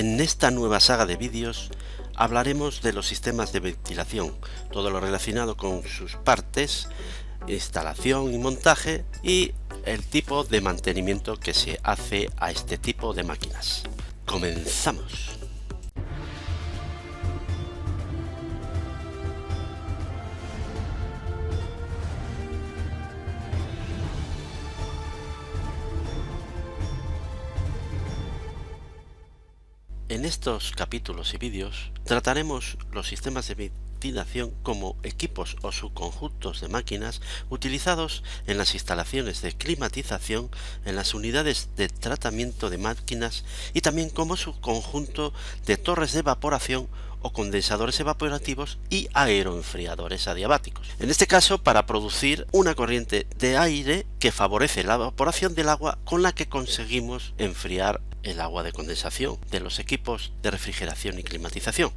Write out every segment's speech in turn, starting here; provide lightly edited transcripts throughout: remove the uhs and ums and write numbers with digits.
En esta nueva saga de vídeos hablaremos de los sistemas de ventilación, todo lo relacionado con sus partes, instalación y montaje y el tipo de mantenimiento que se hace a este tipo de máquinas. ¡Comenzamos! En estos capítulos y vídeos trataremos los sistemas de ventilación como equipos o subconjuntos de máquinas utilizados en las instalaciones de climatización, en las unidades de tratamiento de máquinas y también como subconjunto de torres de evaporación o condensadores evaporativos y aeroenfriadores adiabáticos. En este caso, para producir una corriente de aire que favorece la evaporación del agua con la que conseguimos enfriar el agua de condensación de los equipos de refrigeración y climatización.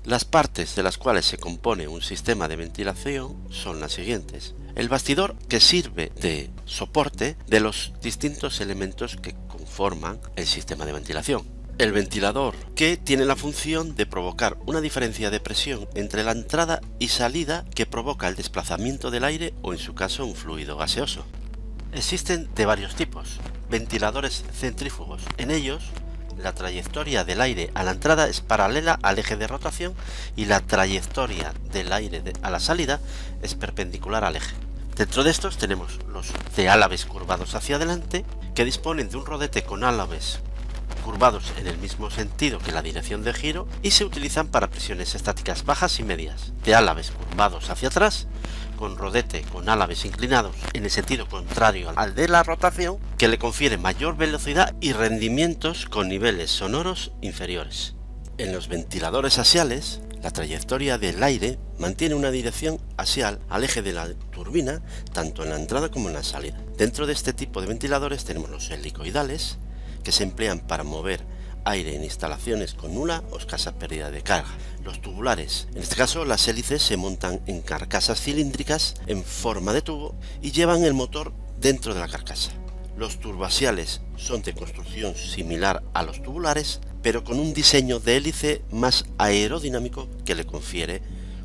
Las partes de las cuales se compone un sistema de ventilación son las siguientes. El bastidor, que sirve de soporte de los distintos elementos que conforman el sistema de ventilación. El ventilador, que tiene la función de provocar una diferencia de presión entre la entrada y salida que provoca el desplazamiento del aire o en su caso un fluido gaseoso. Existen de varios tipos. Ventiladores centrífugos. En ellos, la trayectoria del aire a la entrada es paralela al eje de rotación y la trayectoria del aire a la salida es perpendicular al eje. Dentro de estos tenemos los de álabes curvados hacia adelante, que disponen de un rodete con álabes curvados en el mismo sentido que la dirección de giro y se utilizan para presiones estáticas bajas y medias. De álabes curvados hacia atrás, con rodete con álabes inclinados en el sentido contrario al de la rotación, que le confiere mayor velocidad y rendimientos con niveles sonoros inferiores. En los ventiladores axiales, la trayectoria del aire mantiene una dirección axial al eje de la turbina, tanto en la entrada como en la salida. Dentro de este tipo de ventiladores tenemos los helicoidales, que se emplean para mover aire en instalaciones con nula o escasa pérdida de carga. Los tubulares, en este caso las hélices se montan en carcasas cilíndricas en forma de tubo y llevan el motor dentro de la carcasa. Los turboaxiales son de construcción similar a los tubulares, pero con un diseño de hélice más aerodinámico que le confiere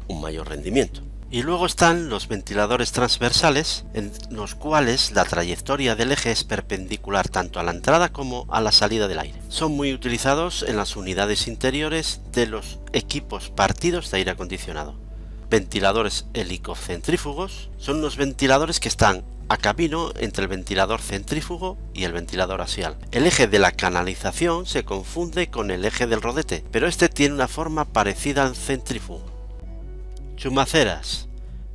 un mayor rendimiento. Y luego están los ventiladores transversales, en los cuales la trayectoria del eje es perpendicular tanto a la entrada como a la salida del aire. Son muy utilizados en las unidades interiores de los equipos partidos de aire acondicionado. Ventiladores helicocentrífugos son los ventiladores que están a camino entre el ventilador centrífugo y el ventilador axial. El eje de la canalización se confunde con el eje del rodete, pero este tiene una forma parecida al centrífugo. Chumaceras,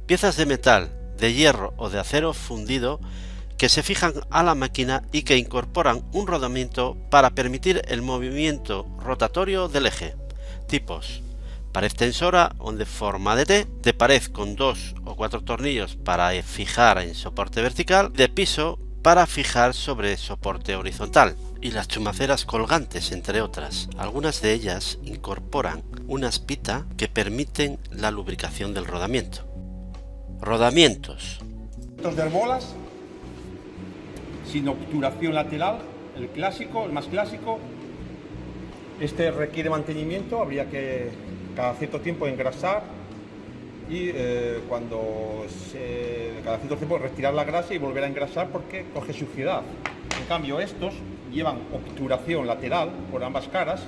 piezas de metal, de hierro o de acero fundido que se fijan a la máquina y que incorporan un rodamiento para permitir el movimiento rotatorio del eje. Tipos: pared tensora o de forma de T, de pared con 2 o 4 tornillos para fijar en soporte vertical, de piso para fijar sobre soporte horizontal, y las chumaceras colgantes, entre otras. Algunas de ellas incorporan una espita que permiten la lubricación del rodamiento. Rodamientos. Estos de bolas, sin obturación lateral, el clásico, el más clásico. Este requiere mantenimiento, habría que cada cierto tiempo engrasar y cada cierto tiempo retirar la grasa y volver a engrasar porque coge suciedad. En cambio estos llevan obturación lateral por ambas caras.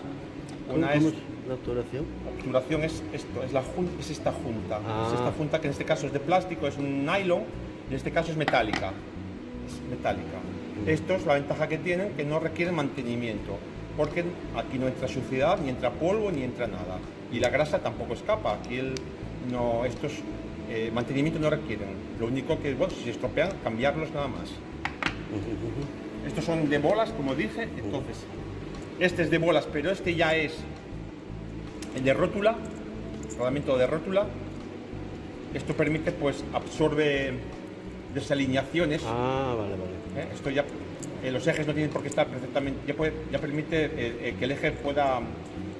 Una es la obturación. Obturación es esto, es esta junta. Es esta junta que en este caso es de plástico, es un nylon, en este caso es metálica. Estos, la ventaja que tienen, que no requieren mantenimiento, porque aquí no entra suciedad, ni entra polvo, ni entra nada. Y la grasa tampoco escapa. Aquí estos mantenimiento no requieren. Lo único que, bueno, si se estropean, cambiarlos nada más. Estos son de bolas, como dije. Entonces, este es de bolas, pero este ya es el de rótula, rodamiento de rótula. Esto permite, pues, absorbe desalineaciones. Vale. Esto ya, los ejes no tienen por qué estar perfectamente, ya permite que el eje pueda...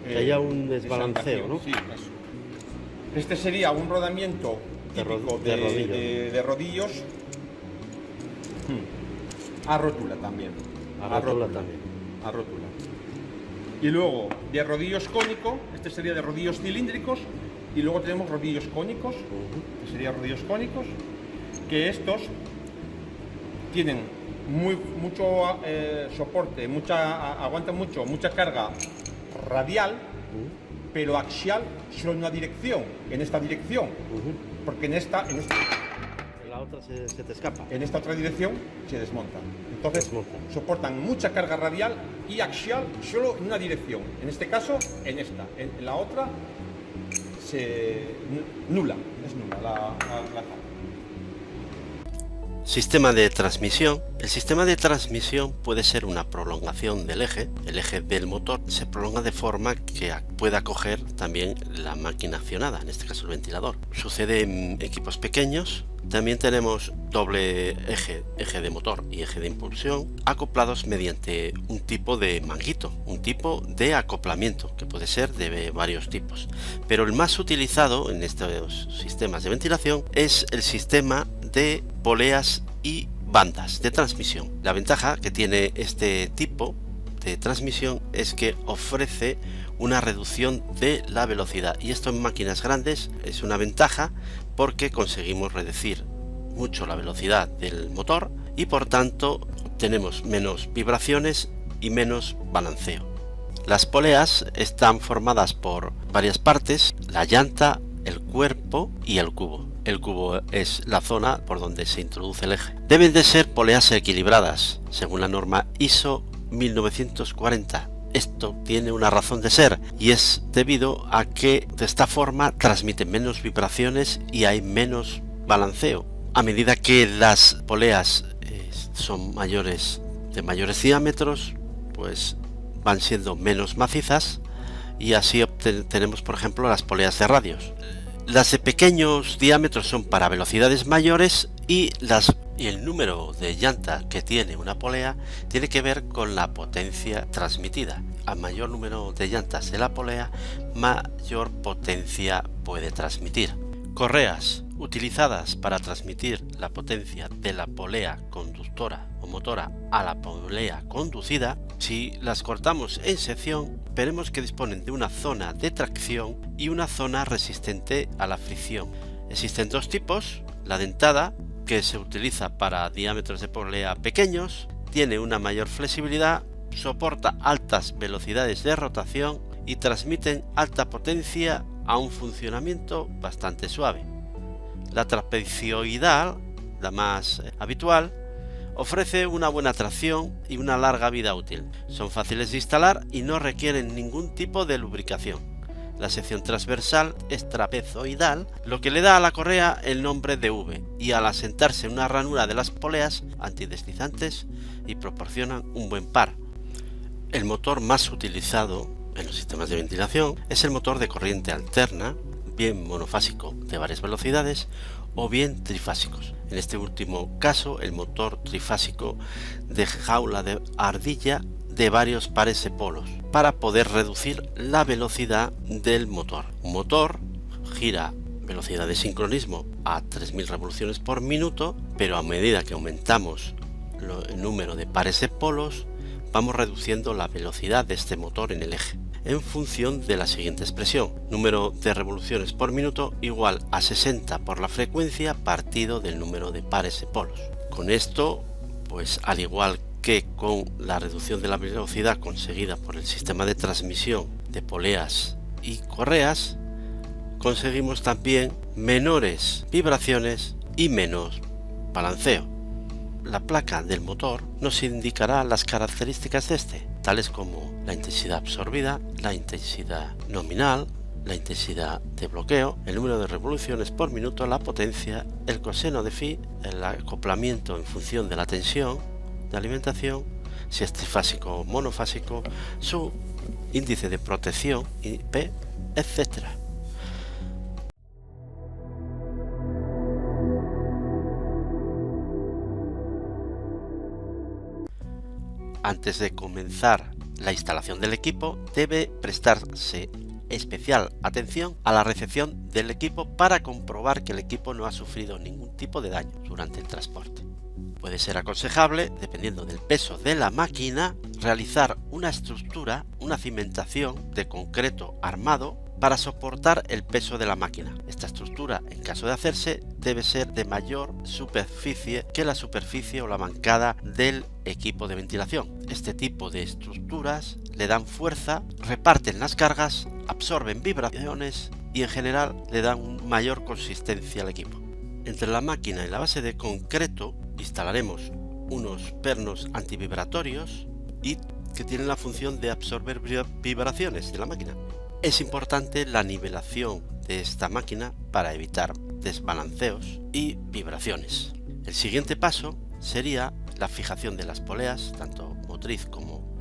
que haya un desbalanceo, ¿no? Sí, eso. Este sería un rodamiento típico de rodillos. A rótula también. A rótula también. A rótula. Y luego de rodillos cónicos, este sería de rodillos cilíndricos, y luego tenemos rodillos cónicos, que serían rodillos cónicos, que estos tienen mucho soporte, aguantan mucha carga radial, pero axial solo en una dirección, en esta dirección, porque en la otra se te escapa. En esta otra dirección se desmonta. Entonces soportan mucha carga radial y axial solo en una dirección. En este caso, en esta. En la otra nula. Es nula la carga. Sistema de transmisión. El sistema de transmisión puede ser una prolongación del eje. El eje del motor se prolonga de forma que pueda acoger también la máquina accionada, en este caso el ventilador. Sucede en equipos pequeños. También tenemos doble eje de motor y eje de impulsión, acoplados mediante un tipo de manguito, un tipo de acoplamiento, que puede ser de varios tipos. Pero el más utilizado en estos sistemas de ventilación es el sistema de poleas y bandas de transmisión. La ventaja que tiene este tipo de transmisión es que ofrece una reducción de la velocidad, y esto en máquinas grandes es una ventaja porque conseguimos reducir mucho la velocidad del motor y por tanto obtenemos menos vibraciones y menos balanceo. Las poleas están formadas por varias partes: la llanta, el cuerpo y el cubo. El cubo es la zona por donde se introduce el eje. Deben de ser poleas equilibradas según la norma ISO 1940. Esto tiene una razón de ser, y es debido a que de esta forma transmiten menos vibraciones y hay menos balanceo. A medida que las poleas son de mayores diámetros, pues van siendo menos macizas, y así tenemos, por ejemplo, las poleas de radios. Las de pequeños diámetros son para velocidades mayores, y el número de llanta que tiene una polea tiene que ver con la potencia transmitida. A mayor número de llantas de la polea, mayor potencia puede transmitir. Correas utilizadas para transmitir la potencia de la polea conductora o motora a la polea conducida, si las cortamos en sección, veremos que disponen de una zona de tracción y una zona resistente a la fricción. Existen dos tipos: la dentada, que se utiliza para diámetros de polea pequeños, tiene una mayor flexibilidad, soporta altas velocidades de rotación y transmiten alta potencia a un funcionamiento bastante suave. La trapecioidal, la más habitual, ofrece una buena tracción y una larga vida útil. Son fáciles de instalar y no requieren ningún tipo de lubricación. La sección transversal es trapezoidal, lo que le da a la correa el nombre de V, y al asentarse en una ranura de las poleas, antideslizantes y proporcionan un buen par. El motor más utilizado en los sistemas de ventilación es el motor de corriente alterna, bien monofásico de varias velocidades o bien trifásicos. En este último caso, el motor trifásico de jaula de ardilla de varios pares de polos, para poder reducir la velocidad del motor. Un motor gira velocidad de sincronismo a 3000 revoluciones por minuto, pero a medida que aumentamos el número de pares de polos, vamos reduciendo la velocidad de este motor en el eje, en función de la siguiente expresión: número de revoluciones por minuto igual a 60 por la frecuencia partido del número de pares de polos. Con esto, pues al igual que con la reducción de la velocidad conseguida por el sistema de transmisión de poleas y correas, conseguimos también menores vibraciones y menos balanceo. La placa del motor nos indicará las características de este, tales como la intensidad absorbida, la intensidad nominal, la intensidad de bloqueo, el número de revoluciones por minuto, la potencia, el coseno de phi, el acoplamiento en función de la tensión de alimentación, si es trifásico o monofásico, su índice de protección, IP, etc. Antes de comenzar la instalación del equipo, debe prestarse especial atención a la recepción del equipo para comprobar que el equipo no ha sufrido ningún tipo de daño durante el transporte. Puede ser aconsejable, dependiendo del peso de la máquina, realizar una estructura, una cimentación de concreto armado para soportar el peso de la máquina. Esta estructura, en caso de hacerse, debe ser de mayor superficie que la superficie o la bancada del equipo de ventilación. Este tipo de estructuras le dan fuerza, reparten las cargas, absorben vibraciones y en general le dan mayor consistencia al equipo. Entre la máquina y la base de concreto instalaremos unos pernos antivibratorios y que tienen la función de absorber vibraciones de la máquina. Es importante la nivelación de esta máquina para evitar desbalanceos y vibraciones. El siguiente paso sería la fijación de las poleas, tanto motriz como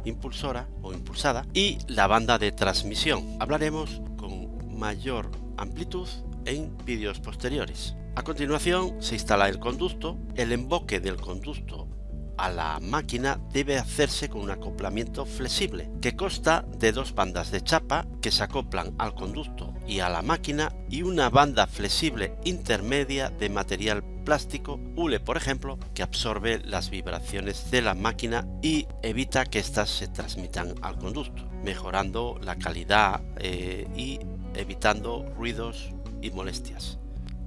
impulsora o impulsada, y la banda de transmisión. Hablaremos con mayor amplitud en vídeos posteriores. A continuación se instala el conducto. El emboque del conducto a la máquina debe hacerse con un acoplamiento flexible que consta de dos bandas de chapa que se acoplan al conducto y a la máquina y una banda flexible intermedia de material plástico, hule por ejemplo, que absorbe las vibraciones de la máquina y evita que éstas se transmitan al conducto, mejorando la calidad y evitando ruidos y molestias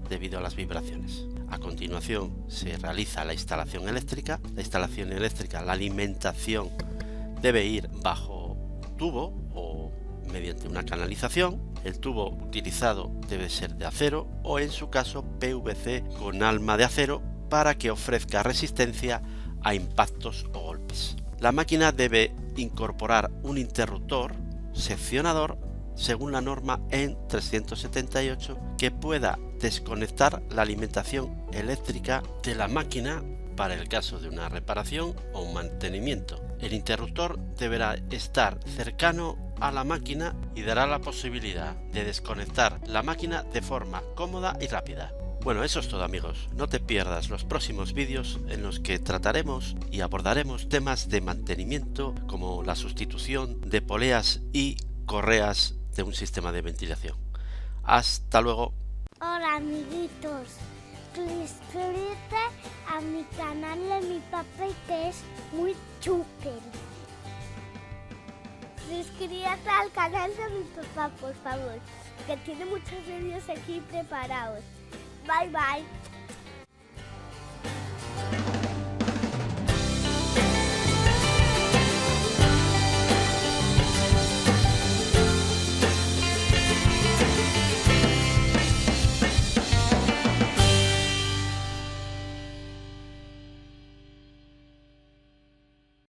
debido a las vibraciones. A continuación se realiza la instalación eléctrica. La instalación eléctrica, la alimentación debe ir bajo tubo o mediante una canalización. El tubo utilizado debe ser de acero o en su caso PVC con alma de acero para que ofrezca resistencia a impactos o golpes. La máquina debe incorporar un interruptor seccionador según la norma EN 378 que pueda desconectar la alimentación eléctrica de la máquina para el caso de una reparación o un mantenimiento. El interruptor deberá estar cercano a la máquina y dará la posibilidad de desconectar la máquina de forma cómoda y rápida. Bueno, eso es todo amigos, no te pierdas los próximos vídeos en los que trataremos y abordaremos temas de mantenimiento como la sustitución de poleas y correas de un sistema de ventilación. Hasta luego. Hola amiguitos, suscríbete a mi canal de mi papá que es muy chúper. Suscríbete al canal de mi papá, por favor, que tiene muchos vídeos aquí preparados. Bye bye.